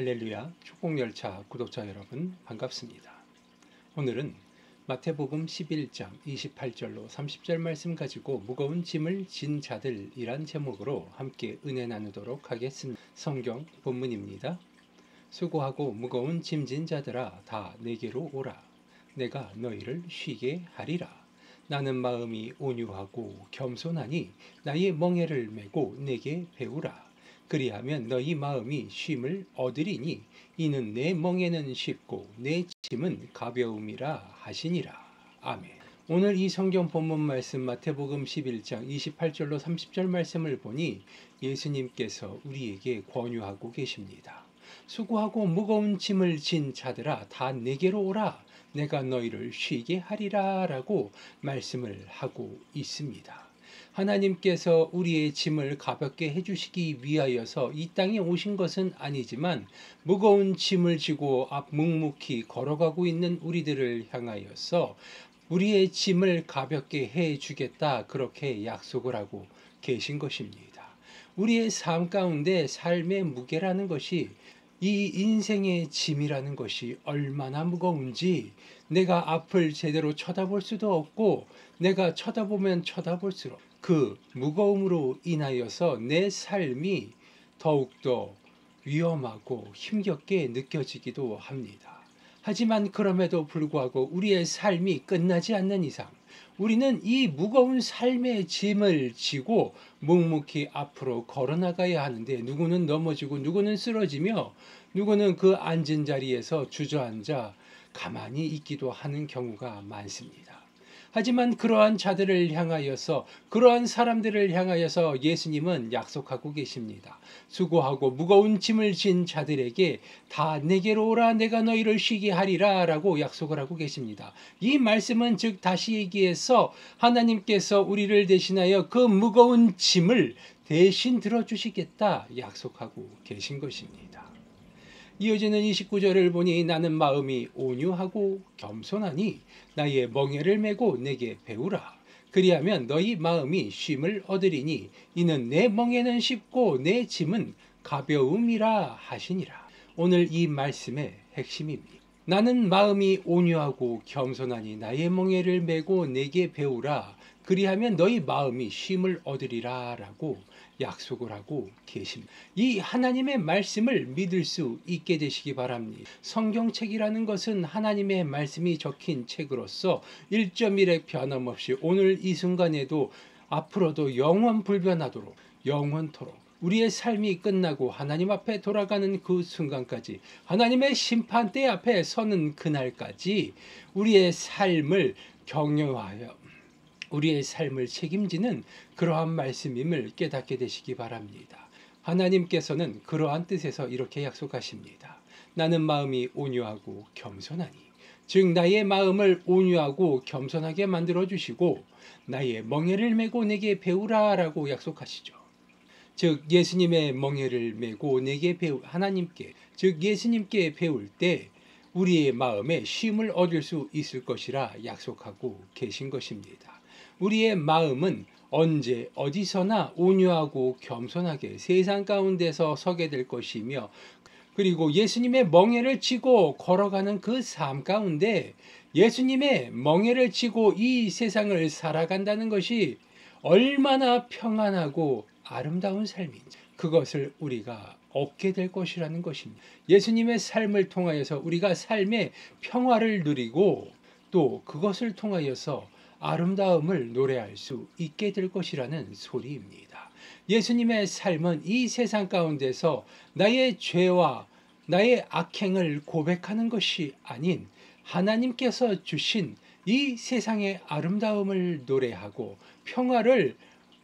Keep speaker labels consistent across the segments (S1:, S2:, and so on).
S1: 할렐루야 축복열차 구독자 여러분 반갑습니다. 오늘은 마태복음 11장 28절로 30절 말씀 가지고 무거운 짐을 진 자들이란 제목으로 함께 은혜 나누도록 하겠습니다. 성경 본문입니다. 수고하고 무거운 짐진 자들아 다 내게로 오라. 내가 너희를 쉬게 하리라. 나는 마음이 온유하고 겸손하니 나의 멍에를 메고 내게 배우라. 그리하면 너희 마음이 쉼을 얻으리니 이는 내 멍에는 쉽고 내 짐은 가벼움이라 하시니라. 아멘. 오늘 이 성경 본문 말씀 마태복음 11장 28절로 30절 말씀을 보니 예수님께서 우리에게 권유하고 계십니다. 수고하고 무거운 짐을 진 자들아 다 내게로 오라. 내가 너희를 쉬게 하리라 라고 말씀을 하고 있습니다. 하나님께서 우리의 짐을 가볍게 해주시기 위하여서 이 땅에 오신 것은 아니지만 무거운 짐을 지고 묵묵히 걸어가고 있는 우리들을 향하여서 우리의 짐을 가볍게 해주겠다 그렇게 약속을 하고 계신 것입니다. 우리의 삶 가운데 삶의 무게라는 것이 이 인생의 짐이라는 것이 얼마나 무거운지 내가 앞을 제대로 쳐다볼 수도 없고 내가 쳐다보면 쳐다볼수록 그 무거움으로 인하여서 내 삶이 더욱더 위험하고 힘겹게 느껴지기도 합니다. 하지만 그럼에도 불구하고 우리의 삶이 끝나지 않는 이상 우리는 이 무거운 삶의 짐을 지고 묵묵히 앞으로 걸어나가야 하는데 누구는 넘어지고 누구는 쓰러지며 누구는 그 앉은 자리에서 주저앉아 가만히 있기도 하는 경우가 많습니다. 하지만 그러한 자들을 향하여서 그러한 사람들을 향하여서 예수님은 약속하고 계십니다. 수고하고 무거운 짐을 진 자들에게 다 내게로 오라 내가 너희를 쉬게 하리라 라고 약속을 하고 계십니다. 이 말씀은 즉 다시 얘기해서 하나님께서 우리를 대신하여 그 무거운 짐을 대신 들어주시겠다 약속하고 계신 것입니다. 이어지는 29절을 보니 나는 마음이 온유하고 겸손하니 나의 멍에를 메고 내게 배우라. 그리하면 너희 마음이 쉼을 얻으리니 이는 내 멍에는 쉽고 내 짐은 가벼움이라 하시니라. 오늘 이 말씀의 핵심입니다. 나는 마음이 온유하고 겸손하니 나의 멍에를 메고 내게 배우라. 그리하면 너희 마음이 쉼을 얻으리라 라고 약속을 하고 계십니다. 이 하나님의 말씀을 믿을 수 있게 되시기 바랍니다. 성경책이라는 것은 하나님의 말씀이 적힌 책으로서 1.1획 변함없이 오늘 이 순간에도 앞으로도 영원 불변하도록 영원토록 우리의 삶이 끝나고 하나님 앞에 돌아가는 그 순간까지 하나님의 심판대 앞에 서는 그날까지 우리의 삶을 경영하여 우리의 삶을 책임지는 그러한 말씀임을 깨닫게 되시기 바랍니다. 하나님께서는 그러한 뜻에서 이렇게 약속하십니다. 나는 마음이 온유하고 겸손하니 즉 나의 마음을 온유하고 겸손하게 만들어 주시고 나의 멍에를 메고 내게 배우라 라고 약속하시죠. 즉 예수님의 멍에를 메고 내게 하나님께 즉 예수님께 배울 때 우리의 마음에 쉼을 얻을 수 있을 것이라 약속하고 계신 것입니다. 우리의 마음은 언제 어디서나 온유하고 겸손하게 세상 가운데서 서게 될 것이며 그리고 예수님의 멍에를 치고 걸어가는 그 삶 가운데 예수님의 멍에를 치고 이 세상을 살아간다는 것이 얼마나 평안하고 아름다운 삶인지 그것을 우리가 얻게 될 것이라는 것입니다. 예수님의 삶을 통하여서 우리가 삶의 평화를 누리고 또 그것을 통하여서 아름다움을 노래할 수 있게 될 것이라는 소리입니다. 예수님의 삶은 이 세상 가운데서 나의 죄와 나의 악행을 고백하는 것이 아닌 하나님께서 주신 이 세상의 아름다움을 노래하고 평화를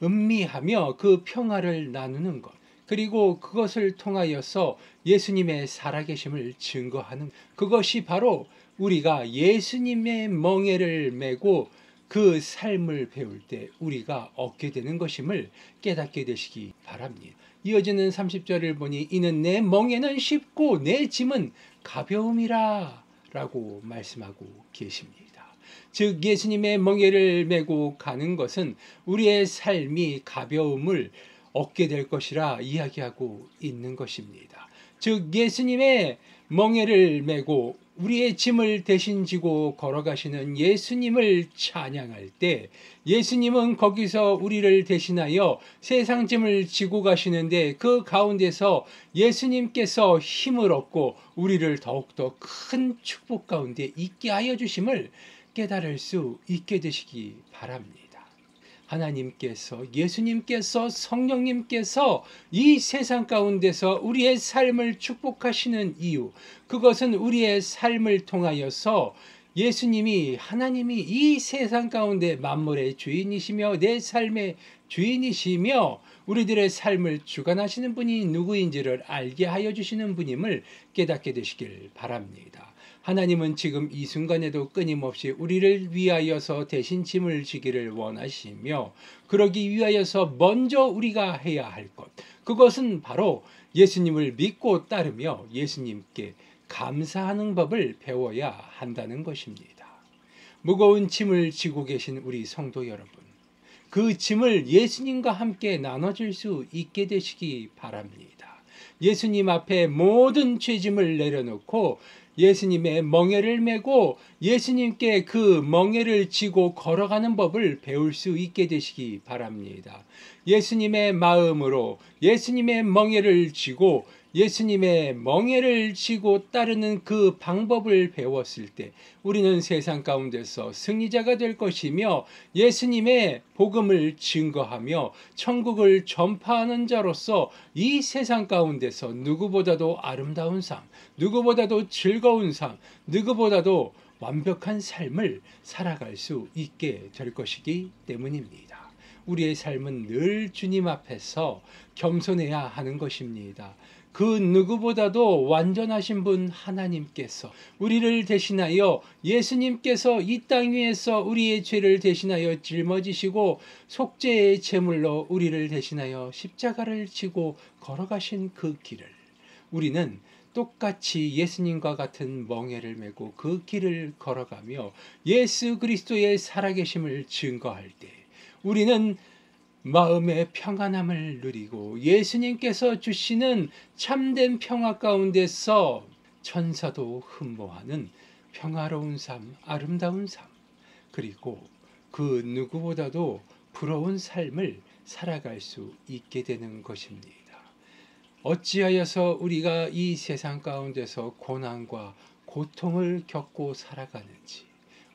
S1: 음미하며 그 평화를 나누는 것 그리고 그것을 통하여서 예수님의 살아계심을 증거하는 그것이 바로 우리가 예수님의 멍에를 메고 그 삶을 배울 때 우리가 얻게 되는 것임을 깨닫게 되시기 바랍니다. 이어지는 30절을 보니 이는 내 멍에는 쉽고 내 짐은 가벼움이라 라고 말씀하고 계십니다. 즉 예수님의 멍에를 메고 가는 것은 우리의 삶이 가벼움을 얻게 될 것이라 이야기하고 있는 것입니다. 즉 예수님의 멍에를 메고 우리의 짐을 대신 지고 걸어가시는 예수님을 찬양할 때, 예수님은 거기서 우리를 대신하여 세상 짐을 지고 가시는데, 그 가운데서 예수님께서 힘을 얻고 우리를 더욱더 큰 축복 가운데 있게 하여 주심을 깨달을 수 있게 되시기 바랍니다. 하나님께서, 예수님께서, 성령님께서 이 세상 가운데서 우리의 삶을 축복하시는 이유, 그것은 우리의 삶을 통하여서 예수님이, 하나님이 이 세상 가운데 만물의 주인이시며 내 삶의 주인이시며 우리들의 삶을 주관하시는 분이 누구인지를 알게 하여 주시는 분임을 깨닫게 되시길 바랍니다. 하나님은 지금 이 순간에도 끊임없이 우리를 위하여서 대신 짐을 지기를 원하시며, 그러기 위하여서 먼저 우리가 해야 할 것, 그것은 바로 예수님을 믿고 따르며 예수님께 감사하는 법을 배워야 한다는 것입니다. 무거운 짐을 지고 계신 우리 성도 여러분, 그 짐을 예수님과 함께 나눠줄 수 있게 되시기 바랍니다. 예수님 앞에 모든 죄짐을 내려놓고 예수님의 멍에를 메고 예수님께 그 멍에를 지고 걸어가는 법을 배울 수 있게 되시기 바랍니다. 예수님의 마음으로 예수님의 멍에를 지고 예수님의 멍에를 지고 따르는 그 방법을 배웠을 때 우리는 세상 가운데서 승리자가 될 것이며, 예수님의 복음을 증거하며 천국을 전파하는 자로서 이 세상 가운데서 누구보다도 아름다운 삶, 누구보다도 즐거운 삶, 누구보다도 완벽한 삶을 살아갈 수 있게 될 것이기 때문입니다. 우리의 삶은 늘 주님 앞에서 겸손해야 하는 것입니다. 그 누구보다도 완전하신 분 하나님께서 우리를 대신하여, 예수님께서 이 땅 위에서 우리의 죄를 대신하여 짊어지시고 속죄의 제물로 우리를 대신하여 십자가를 지고 걸어가신 그 길을 우리는 똑같이 예수님과 같은 멍에를 메고 그 길을 걸어가며 예수 그리스도의 살아계심을 증거할 때 우리는 마음의 평안함을 누리고 예수님께서 주시는 참된 평화 가운데서 천사도 흠모하는 평화로운 삶, 아름다운 삶, 그리고 그 누구보다도 부러운 삶을 살아갈 수 있게 되는 것입니다. 어찌하여서 우리가 이 세상 가운데서 고난과 고통을 겪고 살아가는지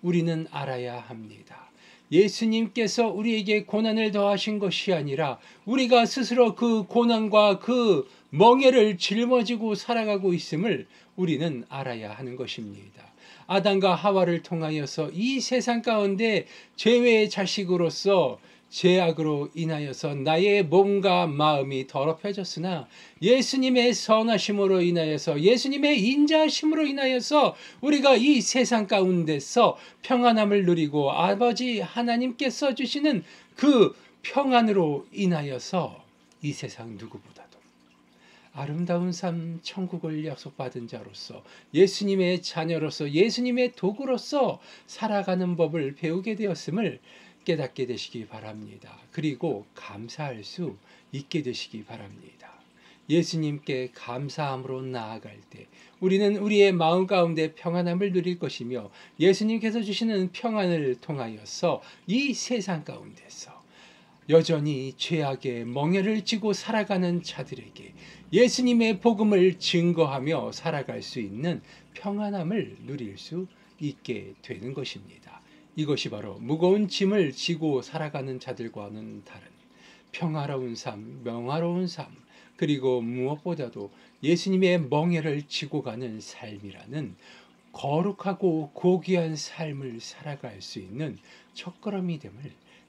S1: 우리는 알아야 합니다. 예수님께서 우리에게 고난을 더하신 것이 아니라 우리가 스스로 그 고난과 그 멍에를 짊어지고 살아가고 있음을 우리는 알아야 하는 것입니다. 아담과 하와를 통하여서 이 세상 가운데 죄의 자식으로서 죄악으로 인하여서 나의 몸과 마음이 더럽혀졌으나 예수님의 선하심으로 인하여서, 예수님의 인자하심으로 인하여서 우리가 이 세상 가운데서 평안함을 누리고 아버지 하나님께서 주시는 그 평안으로 인하여서 이 세상 누구보다도 아름다운 삶, 천국을 약속받은 자로서 예수님의 자녀로서 예수님의 도구로서 살아가는 법을 배우게 되었음을 깨닫게 되시기 바랍니다. 그리고 감사할 수 있게 되시기 바랍니다. 예수님께 감사함으로 나아갈 때 우리는 우리의 마음 가운데 평안함을 누릴 것이며, 예수님께서 주시는 평안을 통하여서 이 세상 가운데서 여전히 죄악의 멍에를 지고 살아가는 자들에게 예수님의 복음을 증거하며 살아갈 수 있는 평안함을 누릴 수 있게 되는 것입니다. 이것이 바로 무거운 짐을 지고 살아가는 자들과는 다른 평화로운 삶, 명화로운 삶, 그리고 무엇보다도 예수님의 멍에를 지고 가는 삶이라는 거룩하고 고귀한 삶을 살아갈 수 있는 첫걸음이 됨을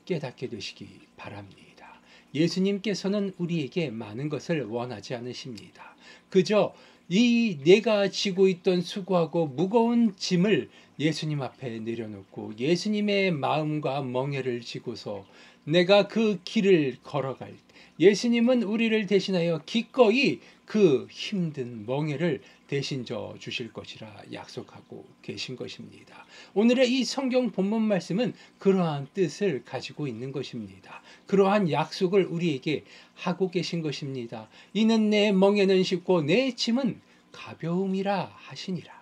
S1: 깨닫게 되시기 바랍니다. 예수님께서는 우리에게 많은 것을 원하지 않으십니다. 그저 이 내가 지고 있던 수고하고 무거운 짐을 예수님 앞에 내려놓고 예수님의 마음과 멍에를 지고서 내가 그 길을 걸어갈 때 예수님은 우리를 대신하여 기꺼이 그 힘든 멍에를 대신 져 주실 것이라 약속하고 계신 것입니다. 오늘의 이 성경 본문 말씀은 그러한 뜻을 가지고 있는 것입니다. 그러한 약속을 우리에게 하고 계신 것입니다. 이는 내 멍에는 쉽고 내 짐은 가벼움이라 하시니라.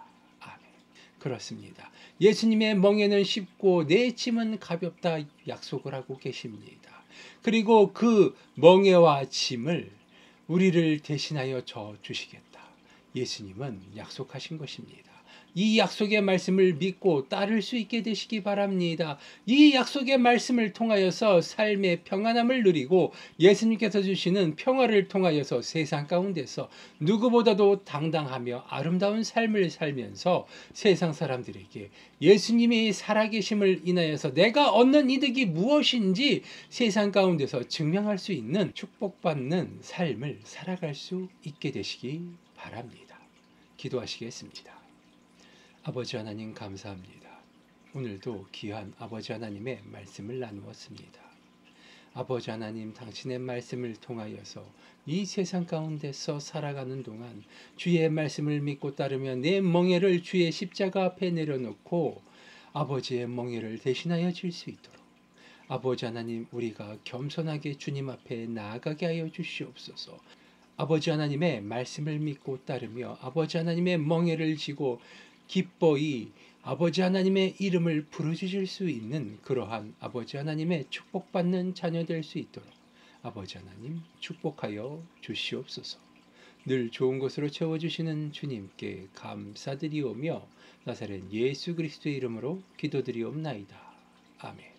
S1: 아멘. 그렇습니다. 예수님의 멍에는 쉽고 내 짐은 가볍다 약속을 하고 계십니다. 그리고 그 멍에와 짐을 우리를 대신하여 져 주시겠다. 예수님은 약속하신 것입니다. 이 약속의 말씀을 믿고 따를 수 있게 되시기 바랍니다. 이 약속의 말씀을 통하여서 삶의 평안함을 누리고 예수님께서 주시는 평화를 통하여서 세상 가운데서 누구보다도 당당하며 아름다운 삶을 살면서 세상 사람들에게 예수님이 살아계심을 인하여서 내가 얻는 이득이 무엇인지 세상 가운데서 증명할 수 있는 축복받는 삶을 살아갈 수 있게 되시기 바랍니다. 기도하시겠습니다. 아버지 하나님 감사합니다. 오늘도 귀한 아버지 하나님의 말씀을 나누었습니다. 아버지 하나님 당신의 말씀을 통하여서 이 세상 가운데서 살아가는 동안 주의 말씀을 믿고 따르며 내 멍에를 주의 십자가 앞에 내려놓고 아버지의 멍에를 대신하여 질 수 있도록 아버지 하나님 우리가 겸손하게 주님 앞에 나아가게 하여 주시옵소서. 아버지 하나님의 말씀을 믿고 따르며 아버지 하나님의 멍에를 지고 기뻐이 아버지 하나님의 이름을 부르짖을 수 있는 그러한 아버지 하나님의 축복받는 자녀 될 수 있도록 아버지 하나님 축복하여 주시옵소서. 늘 좋은 것으로 채워주시는 주님께 감사드리오며 나사렛 예수 그리스도의 이름으로 기도드리옵나이다. 아멘.